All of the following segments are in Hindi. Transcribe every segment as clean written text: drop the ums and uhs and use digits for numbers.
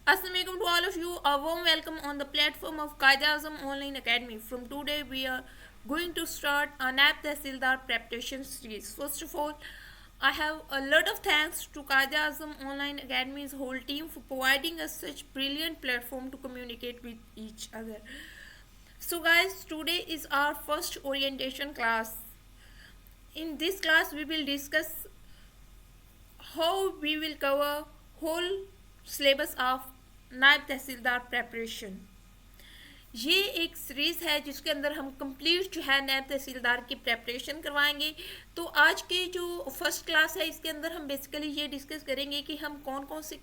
Assalamualaikum to all of you. A warm welcome on the platform of Qaida-Azam Online Academy. From today, we are going to start a NAB Tehsildar preparation series. First of all, I have a lot of thanks to Qaida-Azam Online Academy's whole team for providing us such brilliant platform to communicate with each other. So, guys, today is our first orientation class. In this class, we will discuss how we will cover whole syllabus of नायब तहसीलदार प्रेपरेशन। ये एक सीरीज़ है जिसके अंदर हम कंप्लीट जो है नायब तहसीलदार की प्रेपरेशन करवाएंगे। तो आज की जो फर्स्ट क्लास है इसके अंदर हम बेसिकली ये डिस्कस करेंगे कि हम कौन कौन से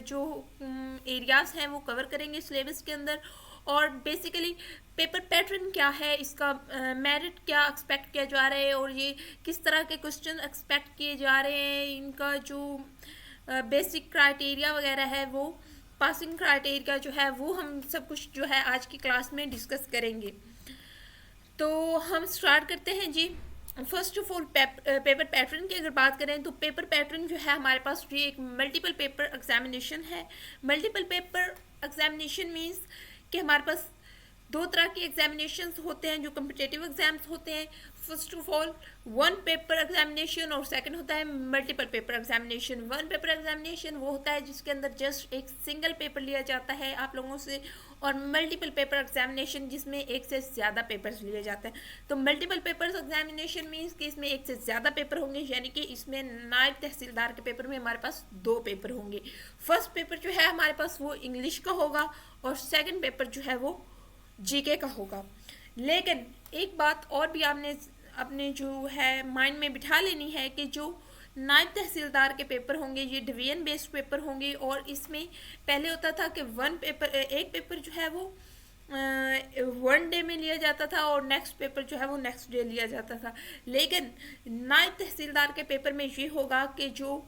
जो एरियाज़ हैं वो कवर करेंगे सिलेबस के अंदर, और बेसिकली पेपर पैटर्न क्या है, इसका मेरिट क्या एक्सपेक्ट किया जा रहा है, और ये किस तरह के क्वेश्चन एक्सपेक्ट किए जा रहे हैं, इनका जो बेसिक क्राइटेरिया वगैरह है, वो पासिंग क्राइटेरिया जो है वो हम सब कुछ जो है आज की क्लास में डिस्कस करेंगे। तो हम स्टार्ट करते हैं जी। First of all paper pattern की अगर बात करें तो पेपर पैटर्न जो है हमारे पास ये एक मल्टीपल पेपर एग्जामिनेशन है। मल्टीपल पेपर एग्जामिनेशन मीन्स कि हमारे पास दो तरह के एग्जामिनेशंस होते हैं जो कम्पिटिटिव एग्जाम्स होते हैं। First of all one paper examination और सेकंड होता है multiple paper examination. One paper examination वो होता है जिसके अंदर जस्ट एक सिंगल पेपर लिया जाता है आप लोगों से, और मल्टीपल पेपर एग्जामिनेशन जिसमें एक से ज़्यादा पेपर्स लिए जाते हैं। तो मल्टीपल पेपर्स एग्जामिनेशन मीन्स कि इसमें एक से ज़्यादा पेपर होंगे, यानी कि इसमें नायब तहसीलदार के पेपर में हमारे पास दो पेपर होंगे। फर्स्ट पेपर जो है हमारे पास वो इंग्लिश का होगा और सेकेंड पेपर जो है वो जीके का होगा। लेकिन एक बात और भी आपने अपने जो है माइंड में बिठा लेनी है कि जो नायब तहसीलदार के पेपर होंगे ये डिवीजन बेस्ड पेपर होंगे, और इसमें पहले होता था कि एक पेपर जो है वो वन डे में लिया जाता था और नेक्स्ट पेपर जो है वो नेक्स्ट डे लिया जाता था। लेकिन नायब तहसीलदार के पेपर में ये होगा कि जो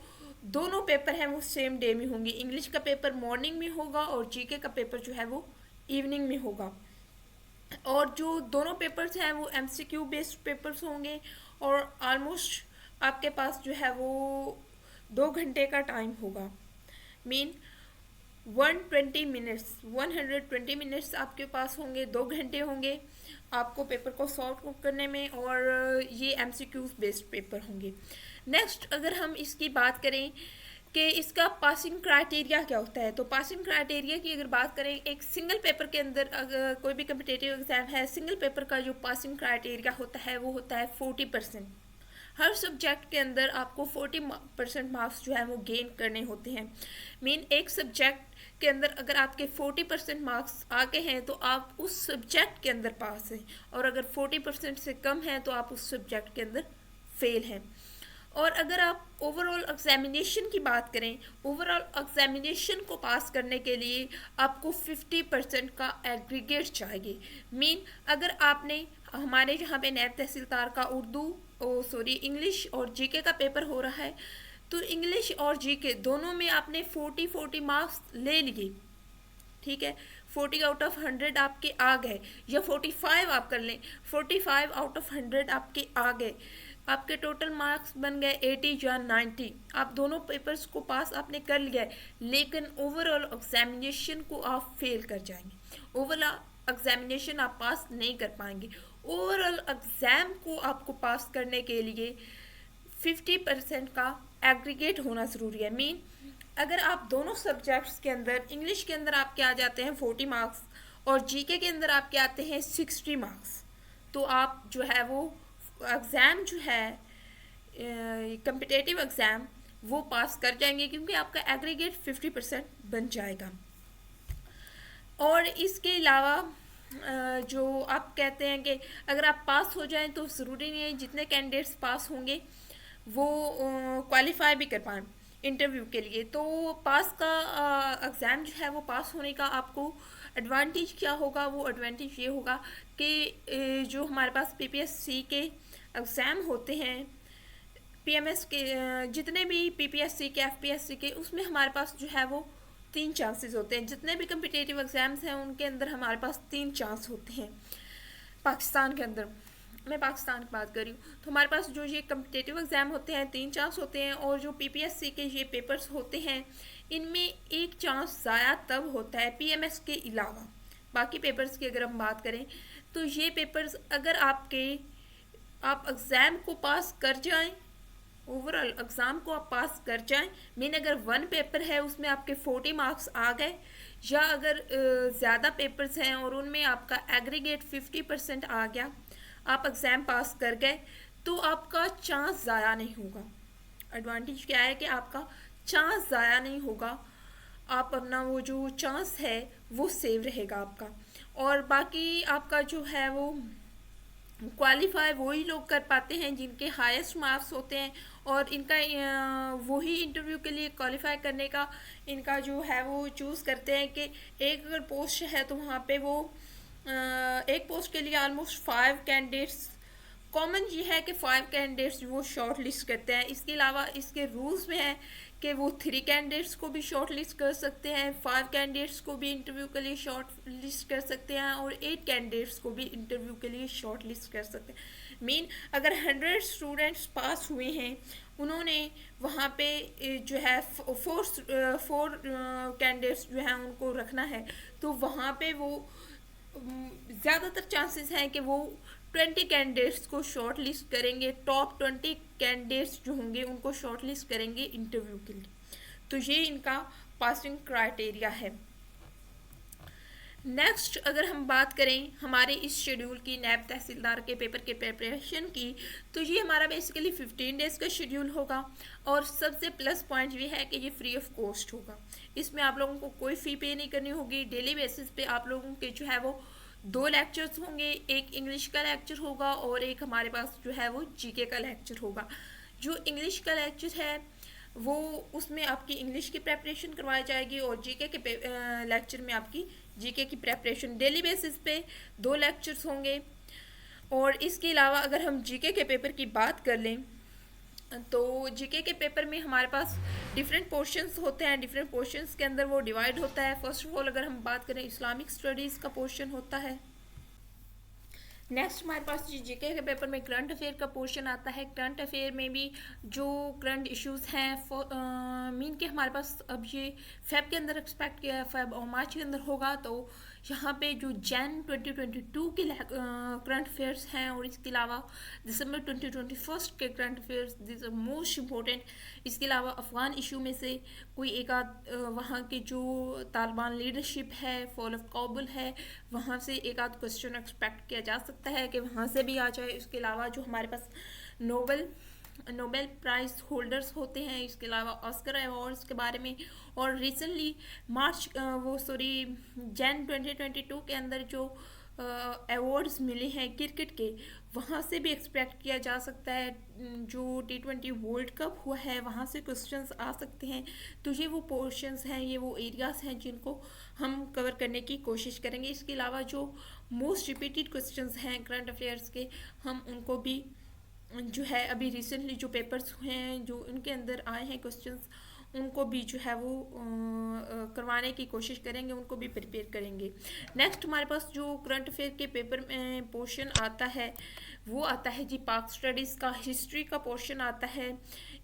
दोनों पेपर हैं वो सेम डे में होंगे। इंग्लिश का पेपर मॉर्निंग में होगा और जीके का पेपर जो है वो इवनिंग में होगा, और जो दोनों पेपर्स हैं वो एमसीक्यू बेस्ड पेपर्स होंगे, और ऑलमोस्ट आपके पास जो है वो 2 घंटे का टाइम होगा। मीन 120 मिनट्स आपके पास होंगे, 2 घंटे होंगे आपको पेपर को सॉल्व करने में, और ये एमसीक्यू बेस्ड पेपर होंगे। नेक्स्ट अगर हम इसकी बात करें कि इसका पासिंग क्राइटेरिया क्या होता है, तो पासिंग क्राइटेरिया की अगर बात करें, एक सिंगल पेपर के अंदर अगर कोई भी कम्पिटिटिव एग्जाम है, सिंगल पेपर का जो पासिंग क्राइटेरिया होता है वो होता है 40%। हर सब्जेक्ट के अंदर आपको 40% मार्क्स जो है वो गेन करने होते हैं। मीन एक सब्जेक्ट के अंदर अगर आपके 40% मार्क्स आगे हैं तो आप उस सब्जेक्ट के अंदर पास हैं, और अगर 40% से कम हैं तो आप उस सब्जेक्ट के अंदर फेल हैं। और अगर आप ओवरऑल एग्जामिनेशन की बात करें, ओवरऑल एग्जामिनेशन को पास करने के लिए आपको 50% का एग्रीगेट चाहिए। मीन अगर आपने हमारे यहाँ पे नायब तहसीलदार का इंग्लिश और जीके का पेपर हो रहा है, तो इंग्लिश और जीके दोनों में आपने 40 मार्क्स ले लिए, ठीक है। 40 आउट ऑफ 100 आपके आ गए, या 45 आप कर लें, 45 आउट ऑफ 100 आपके आ गए, आपके टोटल मार्क्स बन गए 80 या 90। आप दोनों पेपर्स को पास आपने कर लिया है, लेकिन ओवरऑल एग्जामिनेशन को आप फेल कर जाएंगे। ओवरऑल एग्जामिनेशन आप पास नहीं कर पाएंगे। ओवरऑल एग्ज़ाम को आपको पास करने के लिए 50% का एग्रीगेट होना ज़रूरी है। मीन अगर आप दोनों सब्जेक्ट्स के अंदर, इंग्लिश के अंदर आपके आ जाते हैं 40 मार्क्स और जीके के अंदर आपके आते हैं 60 मार्क्स, तो आप जो है वो एग्ज़ाम जो है कम्पिटिटिव एग्ज़ाम वो पास कर जाएंगे, क्योंकि आपका एग्रीगेट 50% बन जाएगा। और इसके अलावा जो आप कहते हैं कि अगर आप पास हो जाएं तो ज़रूरी नहीं है जितने कैंडिडेट्स पास होंगे वो क्वालिफाई भी कर पाएँ इंटरव्यू के लिए। तो पास का एग्ज़ाम जो है वो पास होने का आपको एडवांटेज क्या होगा, वो एडवांटेज ये होगा कि जो हमारे पास पीपीएससी के एग्ज़ाम होते हैं, पीएमएस के जितने भी पीपीएससी के, एफपीएससी के, उसमें हमारे पास जो है वो 3 चांसेस होते हैं। जितने भी कम्पिटिटिव एग्ज़ाम्स हैं उनके अंदर हमारे पास 3 चांस होते हैं। पाकिस्तान के अंदर, मैं पाकिस्तान की बात कर रही हूँ, तो हमारे पास जो ये कम्पिटिटिव एग्ज़ाम होते हैं 3 चांस होते हैं, और जो पीपीएससी के ये पेपर्स होते हैं इनमें एक चांस ज़ाया तब होता है पीएमएस के अलावा। बाकी पेपर्स की अगर हम बात करें तो ये पेपर्स अगर आप एग्ज़ाम को पास कर जाएं, ओवरऑल एग्ज़ाम को आप पास कर जाएं, मीन अगर वन पेपर है उसमें आपके 40 मार्क्स आ गए, या अगर ज़्यादा पेपर्स हैं और उनमें आपका एग्रीगेट 50% आ गया, आप एग्ज़ाम पास कर गए, तो आपका चांस ज़ाया नहीं होगा। एडवांटेज क्या है कि आपका चांस ज़ाया नहीं होगा, आप अपना वो जो चांस है वो सेव रहेगा आपका। और बाकी आपका जो है वो क्वालिफाई वही लोग कर पाते हैं जिनके हाईएस्ट मार्क्स होते हैं, और इनका वही इंटरव्यू के लिए क्वालिफाई करने का इनका जो है वो चूज़ करते हैं कि एक अगर पोस्ट है तो वहाँ पे वो एक पोस्ट के लिए ऑलमोस्ट 5 कैंडिडेट्स, कॉमन ये है कि 5 कैंडिडेट्स वो शॉर्ट लिस्ट करते हैं। इसके अलावा इसके रूल्स में है कि वो 3 कैंडिडेट्स को भी शॉर्ट लिस्ट कर सकते हैं, 5 कैंडिडेट्स को भी इंटरव्यू के लिए शॉर्ट लिस्ट कर सकते हैं, और 8 कैंडिडेट्स को भी इंटरव्यू के लिए शॉर्ट लिस्ट कर सकते हैं। मीन अगर 100 स्टूडेंट्स पास हुए हैं, उन्होंने वहाँ पे जो है फोर कैंडिडेट्स जो हैं उनको रखना है, तो वहाँ पे वो ज़्यादातर चांसेस हैं कि वो 20 कैंडिडेट्स को शॉर्ट लिस्ट करेंगे, टॉप 20 कैंडिडेट्स जो होंगे उनको शॉर्ट लिस्ट करेंगे इंटरव्यू के लिए। तो ये इनका पासिंग क्राइटेरिया है। नेक्स्ट अगर हम बात करें हमारे इस शेड्यूल की, नैब तहसीलदार के पेपर के प्रिपरेशन की, तो ये हमारा बेसिकली 15 डेज़ का शेड्यूल होगा, और सबसे प्लस पॉइंट ये है कि ये फ्री ऑफ कॉस्ट होगा। इसमें आप लोगों को कोई फ़ी पे नहीं करनी होगी। डेली बेसिस पे आप लोगों के जो है वो 2 लेक्चर्स होंगे, एक इंग्लिश का लेक्चर होगा और एक हमारे पास जो है वो जीके का लेक्चर होगा। जो इंग्लिश का लेक्चर है वो उसमें आपकी इंग्लिश की प्रेपरेशन करवाई जाएगी, और जीके के लेक्चर में आपकी जीके की प्रेपरेशन। डेली बेसिस पे 2 लेक्चर्स होंगे। और इसके अलावा अगर हम जीके के पेपर की बात कर लें तो जीके के पेपर में हमारे पास डिफरेंट पोर्शंस होते हैं। डिफरेंट पोर्शंस के अंदर वो डिवाइड होता है। फर्स्ट ऑफ ऑल अगर हम बात करें इस्लामिक स्टडीज़ का पोर्शन होता है। नेक्स्ट हमारे पास जीके के पेपर में करंट अफेयर का पोर्शन आता है। करंट अफेयर में भी जो करंट इश्यूज हैं मीन के हमारे पास अब ये फेब के अंदर एक्सपेक्ट किया है, फेब और मार्च के अंदर होगा, तो यहाँ पे जो जैन 2022 के करंट अफेयर्स हैं और इसके अलावा दिसंबर 2021 के current affairs, this are most important. इसके अलावा अफगान इशू में से कोई एक आध वहाँ की जो तालिबान लीडरशिप है, फॉल ऑफ काबुल है, वहाँ से एक आध क्वेश्चन एक्सपेक्ट किया जा सकता है कि वहाँ से भी आ जाए। इसके अलावा जो हमारे पास नोबेल प्राइज़ होल्डर्स होते हैं, इसके अलावा ऑस्कर अवार्ड्स के बारे में, और रिसेंटली जैन 2022 के अंदर जो अवार्ड्स मिले हैं क्रिकेट के, वहाँ से भी एक्सपेक्ट किया जा सकता है। जो T20 वर्ल्ड कप हुआ है वहाँ से क्वेश्चंस आ सकते हैं। तो ये वो पोर्शंस हैं, ये वो एरियाज़ हैं जिनको हम कवर करने की कोशिश करेंगे। इसके अलावा जो मोस्ट रिपीटेड क्वेश्चंस हैं करंट अफेयर्स के, हम उनको भी जो है अभी रिसेंटली जो पेपर्स हुए हैं जो इनके अंदर आए हैं क्वेश्चंस, उनको भी जो है वो करवाने की कोशिश करेंगे, उनको भी प्रिपेयर करेंगे। नेक्स्ट हमारे पास जो करंट अफेयर के पेपर में पोर्शन आता है वो आता है जी पाक स्टडीज़ का, हिस्ट्री का पोर्शन आता है।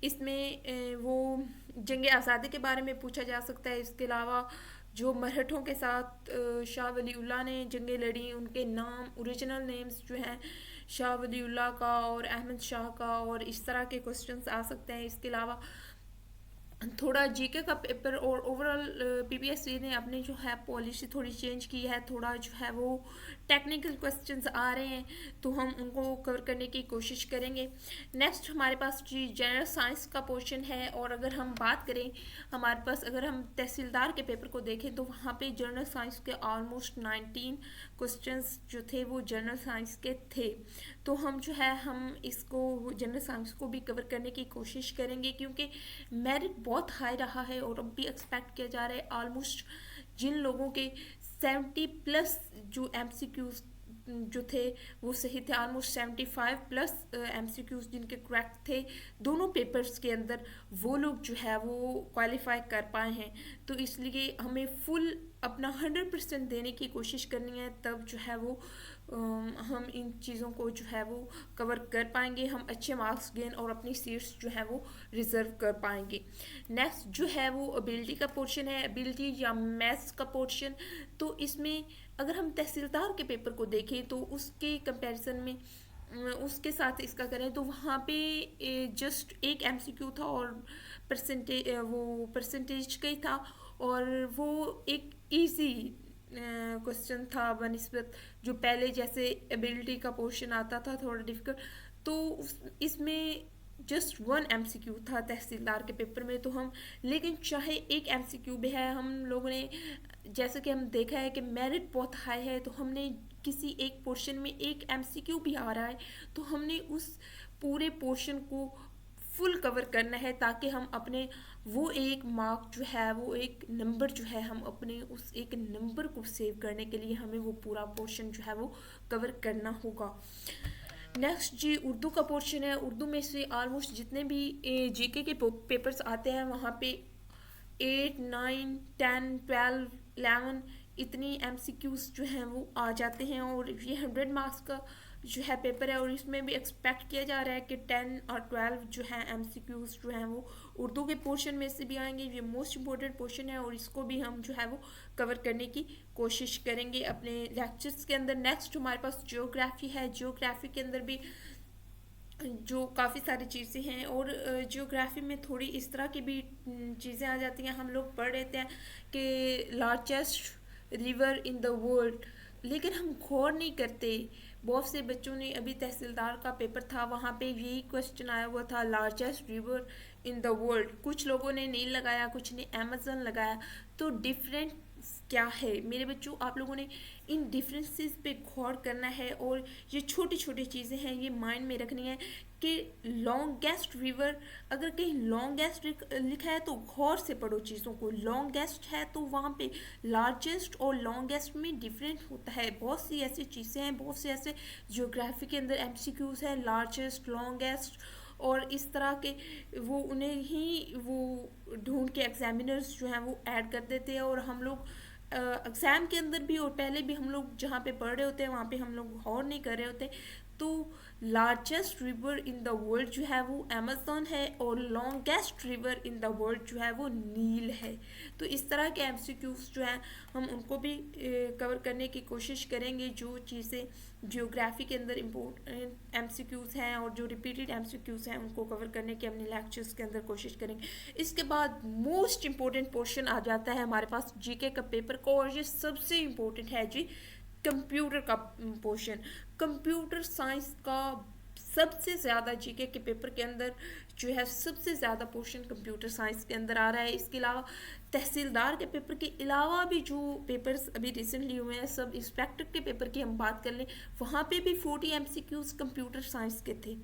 इसमें वो जंग आज़ादी के बारे में पूछा जा सकता है। इसके अलावा जो मराठों के साथ शाह वलीउल्लाह ने जंगें लड़ी, उनके नाम, ओरिजिनल नेम्स जो हैं शाह वलीउल्लाह का और अहमद शाह का, और इस तरह के क्वेश्चंस आ सकते हैं। इसके अलावा थोड़ा जीके का पेपर और ओवरऑल पीपीएससी ने अपनी जो है पॉलिसी थोड़ी चेंज की है, थोड़ा जो है वो टेक्निकल क्वेश्चंस आ रहे हैं, तो हम उनको कवर करने की कोशिश करेंगे। नेक्स्ट हमारे पास जी जनरल साइंस का पोर्शन है, और अगर हम बात करें हमारे पास अगर हम तहसीलदार के पेपर को देखें तो वहाँ पे जनरल साइंस के ऑलमोस्ट 19 क्वेश्चंस जो थे वो जनरल साइंस के थे। तो हम जो है हम इसको जनरल साइंस को भी कवर करने की कोशिश करेंगे, क्योंकि मेरिट बहुत हाई रहा है और अब भी एक्सपेक्ट किया जा रहा है ऑलमोस्ट जिन लोगों के 70+ जो MCQs जो थे वो सही थे, ऑलमोस्ट 75+ MCQs जिनके करेक्ट थे दोनों पेपर्स के अंदर, वो लोग जो है वो क्वालिफाई कर पाए हैं। तो इसलिए हमें फुल अपना 100% देने की कोशिश करनी है, तब जो है वो हम इन चीज़ों को जो है वो कवर कर पाएंगे, हम अच्छे मार्क्स गेन और अपनी सीट्स जो है वो रिजर्व कर पाएंगे। नेक्स्ट जो है वो एबिलिटी का पोर्शन है, एबिलिटी या मैथ्स का पोर्शन। तो इसमें अगर हम तहसीलदार के पेपर को देखें तो उसके कंपैरिजन में उसके साथ इसका करें तो वहाँ पे जस्ट एक एमसीक्यू था और परसेंटेज का ही था, और वो एक इजी क्वेश्चन था बनिस्बत जो पहले जैसे एबिलिटी का पोर्शन आता था थोड़ा डिफिकल्ट। तो इसमें जस्ट वन एमसीक्यू था तहसीलदार के पेपर में। तो हम लेकिन चाहे एक एमसीक्यू भी है, हम लोगों ने जैसे कि हम देखा है कि मेरिट बहुत हाई है, तो हमने किसी एक पोर्शन में एक एमसीक्यू भी आ रहा है तो हमने उस पूरे पोर्शन को फुल कवर करना है, ताकि हम अपने वो एक मार्क जो है वो एक नंबर जो है हम अपने उस एक नंबर को सेव करने के लिए हमें वो पूरा पोर्शन जो है वो कवर करना होगा। नेक्स्ट जी उर्दू का पोर्शन है। उर्दू में से ऑलमोस्ट जितने भी जीके के पेपर्स आते हैं वहाँ पे 8, 9, 10, 12, 11 इतनी एमसीक्यूज जो हैं वो आ जाते हैं, और ये 100 मार्क्स का जो है पेपर है, और इसमें भी एक्सपेक्ट किया जा रहा है कि 10 और 12 जो है एमसीक्यूज जो हैं वो उर्दू के पोर्शन में से भी आएंगे। ये मोस्ट इम्पोर्टेंट पोर्शन है और इसको भी हम जो है वो कवर करने की कोशिश करेंगे अपने लेक्चर्स के अंदर। नेक्स्ट हमारे पास जियोग्राफी है। जियोग्राफी के अंदर भी जो काफ़ी सारी चीज़ें हैं, और जियोग्राफी में थोड़ी इस तरह की भी चीज़ें आ जाती हैं। हम लोग पढ़ लेते हैं कि largest river in the world, लेकिन हम गौर नहीं करते। बहुत से बच्चों ने अभी तहसीलदार का पेपर था वहाँ पे यही क्वेश्चन आया हुआ था, largest river in the world. कुछ लोगों ने नील लगाया, कुछ ने अमेजन लगाया। तो डिफरेंट क्या है मेरे बच्चों, आप लोगों ने इन डिफरेंसेस पे गौर करना है, और ये छोटी छोटी चीज़ें हैं ये माइंड में रखनी है कि लॉन्गेस्ट रिवर, अगर कहीं लॉन्गेस्ट लिखा है तो गौर से पढ़ो चीज़ों को। लॉन्गेस्ट है तो वहाँ पे लार्जेस्ट और लॉन्गेस्ट में डिफरेंट होता है। बहुत सी ऐसी चीज़ें हैं, बहुत से ऐसे ज्योग्राफी के अंदर एमसीक्यूज हैं, लार्जेस्ट, लॉन्गेस्ट और इस तरह के, वो उन्हें ही वो ढूंढ के एग्जामिनर्स जो हैं वो ऐड कर देते हैं, और हम लोग एग्ज़ाम के अंदर भी और पहले भी हम लोग जहाँ पे पढ़ रहे होते हैं वहाँ पे हम लोग गौर नहीं कर रहे होते। तो largest river in the world जो है वो अमेज़न है, और longest river in the world जो है वो नील है। तो इस तरह के एमसीक्यूज जो हैं हम उनको भी कवर करने की कोशिश करेंगे। जो चीज़ें जियोग्राफी के अंदर इम्पोर्टेंट एमसीक्यूज हैं और जो रिपीटेड एमसीक्यूज हैं उनको कवर करने की अपने लेक्चर्स के अंदर कोशिश करेंगे। इसके बाद मोस्ट इम्पोर्टेंट पोर्शन आ जाता है हमारे पास जीके का पेपर का, और ये सबसे इम्पोर्टेंट है जी कंप्यूटर का पोर्शन। कंप्यूटर साइंस का सबसे ज़्यादा जीके के पेपर के अंदर जो है सबसे ज़्यादा पोर्शन कंप्यूटर साइंस के अंदर आ रहा है। इसके अलावा तहसीलदार के पेपर के अलावा भी जो पेपर्स अभी रिसेंटली हुए हैं, सब इंस्पेक्टर के पेपर की हम बात कर लें, वहाँ पे भी 40 एमसीक्यूज कंप्यूटर साइंस के थे।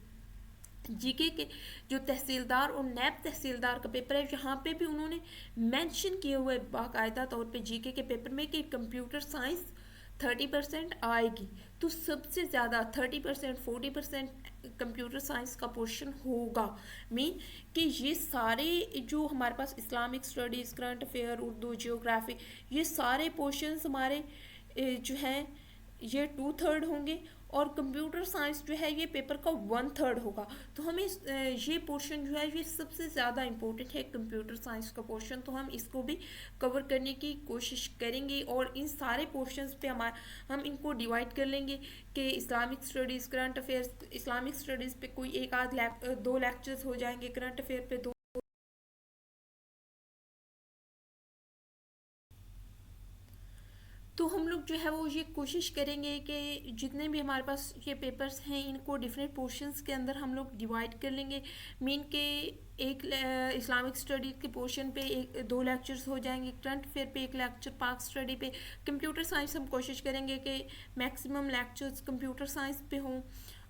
जीके के जो तहसीलदार और नैब तहसीलदार का पेपर है, यहाँ पे भी उन्होंने मेंशन किए हुए बाकायदा तौर पे जीके के पेपर में कि कंप्यूटर साइंस 30% आएगी। तो सबसे ज़्यादा 30%, 40% कंप्यूटर साइंस का पोर्शन होगा। मीन कि ये सारे जो हमारे पास Islamic studies, current affair, Urdu, geography, ये सारे पोर्शंस हमारे जो हैं ये 2/3 होंगे, और कंप्यूटर साइंस जो है ये पेपर का 1/3 होगा। तो हमें ये पोर्शन जो है ये सबसे ज़्यादा इम्पोर्टेंट है कंप्यूटर साइंस का पोर्शन, तो हम इसको भी कवर करने की कोशिश करेंगे। और इन सारे पोर्शंस पे हम इनको डिवाइड कर लेंगे कि Islamic studies, current affairs, Islamic studies पे कोई एक आध 2 लेक्चर्स हो जाएंगे, करंट अफेयर पे 2। तो हम लोग जो है वो ये कोशिश करेंगे कि जितने भी हमारे पास ये पेपर्स हैं इनको डिफरेंट पोर्शंस के अंदर हम लोग डिवाइड कर लेंगे। मीन के एक इस्लामिक स्टडी के पोर्शन पे 2 लेक्चर्स हो जाएंगे, करंट अफेयर पे 1 लेक्चर, पाक स्टडी पे। कंप्यूटर साइंस हम कोशिश करेंगे कि मैक्सिमम लेक्चर्स कंप्यूटर साइंस पे हों,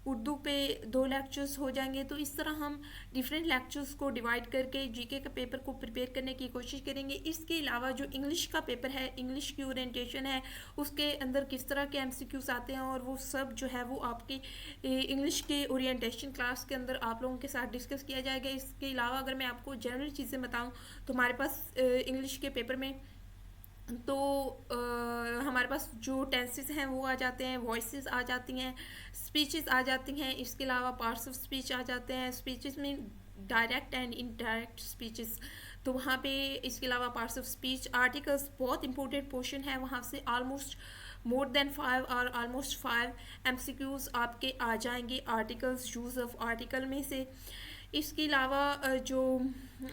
उर्दू पे 2 लेक्चर्स हो जाएंगे। तो इस तरह हम डिफरेंट लेक्चर्स को डिवाइड करके जीके का पेपर को प्रिपेयर करने की कोशिश करेंगे। इसके अलावा जो इंग्लिश का पेपर है, इंग्लिश की ओरिएंटेशन है, उसके अंदर किस तरह के एमसीक्यूज आते हैं, और वो सब जो है वो आपकी इंग्लिश के ओरिएंटेशन क्लास के अंदर आप लोगों के साथ डिस्कस किया जाएगा। इसके अलावा अगर मैं आपको जनरल चीज़ें बताऊँ तो हमारे पास इंग्लिश के पेपर में तो हमारे पास जो टेंसेस हैं वो आ जाते हैं, वॉइसेस आ जाती हैं, स्पीचेस आ जाती हैं, इसके अलावा पार्ट्स ऑफ स्पीच आ जाते हैं। स्पीचेस में डायरेक्ट एंड इनडायरेक्ट स्पीचेस, तो वहाँ पे इसके अलावा पार्ट्स ऑफ स्पीच, आर्टिकल्स बहुत इंपॉर्टेंट पोर्शन है, वहाँ से ऑलमोस्ट मोर देन 5 आपके आ जाएंगे आर्टिकल्स, यूज़ ऑफ आर्टिकल में से। इसके अलावा जो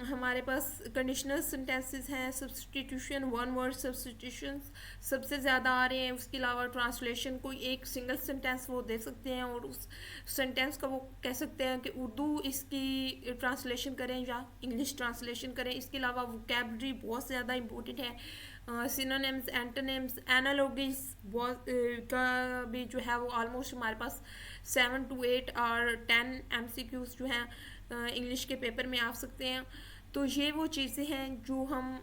हमारे पास कंडीशनल सेंटेंसेस हैं, सब्सटीट्यूशन, वन वर्ड सब्सटीट्यूशन सबसे ज़्यादा आ रहे हैं। उसके अलावा ट्रांसलेशन, कोई एक सिंगल सेंटेंस वो दे सकते हैं और उस सेंटेंस का वो कह सकते हैं कि उर्दू इसकी ट्रांसलेशन करें या इंग्लिश ट्रांसलेशन करें। इसके अलावा वोकैबलरी बहुत ज़्यादा इंपॉर्टेंट है। सिनोनिम्स, एंटोनिम्स, एनालॉजीज का भी जो है वो ऑलमोस्ट हमारे पास 7 to 8 और 10 MCQs जो हैं इंग्लिश के पेपर में आ सकते हैं। तो ये वो चीज़ें हैं जो हम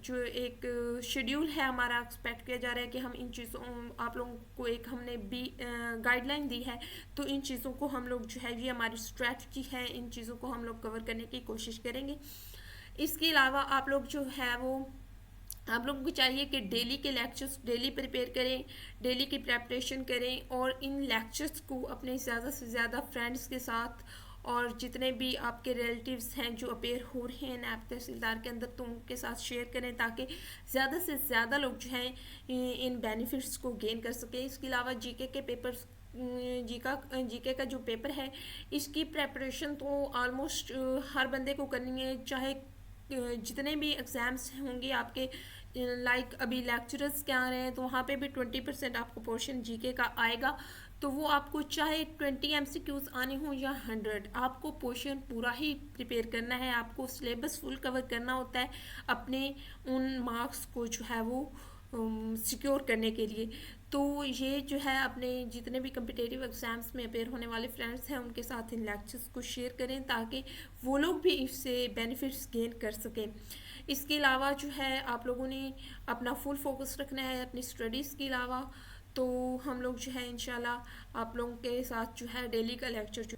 जो एक शेड्यूल है हमारा, एक्सपेक्ट किया जा रहा है कि हम इन चीज़ों, आप लोगों को एक हमने भी गाइडलाइन दी है, तो इन चीज़ों को हम लोग जो है, ये हमारी स्ट्रेटजी है, इन चीज़ों को हम लोग कवर करने की कोशिश करेंगे। इसके अलावा आप लोग जो है वो, आप लोगों को चाहिए कि डेली के लेक्चर्स डेली प्रिपेयर करें, डेली की प्रेपरेशन करें और इन लेक्चर्स को अपने ज़्यादा से ज़्यादा फ्रेंड्स के साथ और जितने भी आपके रिलेटिव्स हैं जो अपेयर हो रहे हैं नैब तहसीलदार के अंदर, तो उनके साथ शेयर करें ताकि ज़्यादा से ज़्यादा लोग जो हैं इन बेनिफिट्स को गेन कर सकें। इसके अलावा जीके के पेपर्स, जीके का जो पेपर है, इसकी प्रेपरेशन तो ऑलमोस्ट हर बंदे को करनी है, चाहे जितने भी एग्ज़ाम्स होंगे आपके, लाइक अभी लेक्चरर्स क्या आ रहे हैं तो वहाँ पे भी 20% आपको पोर्शन जीके का आएगा। तो वो आपको चाहे 20 MCQs आने हों या 100, आपको पोर्शन पूरा ही प्रिपेयर करना है, आपको सिलेबस फुल कवर करना होता है अपने उन मार्क्स को जो है वो सिक्योर करने के लिए। तो ये जो है अपने जितने भी कम्पिटेटिव एग्ज़ाम्स में अपेयर होने वाले फ्रेंड्स हैं उनके साथ इन लेक्चर्स को शेयर करें ताकि वो लोग भी इससे बेनिफिट्स गेन कर सकें। इसके अलावा जो है आप लोगों ने अपना फुल फोकस रखना है अपनी स्टडीज़ के अलावा। तो हम लोग जो है इंशाल्लाह आप लोगों के साथ जो है डेली का लेक्चर जो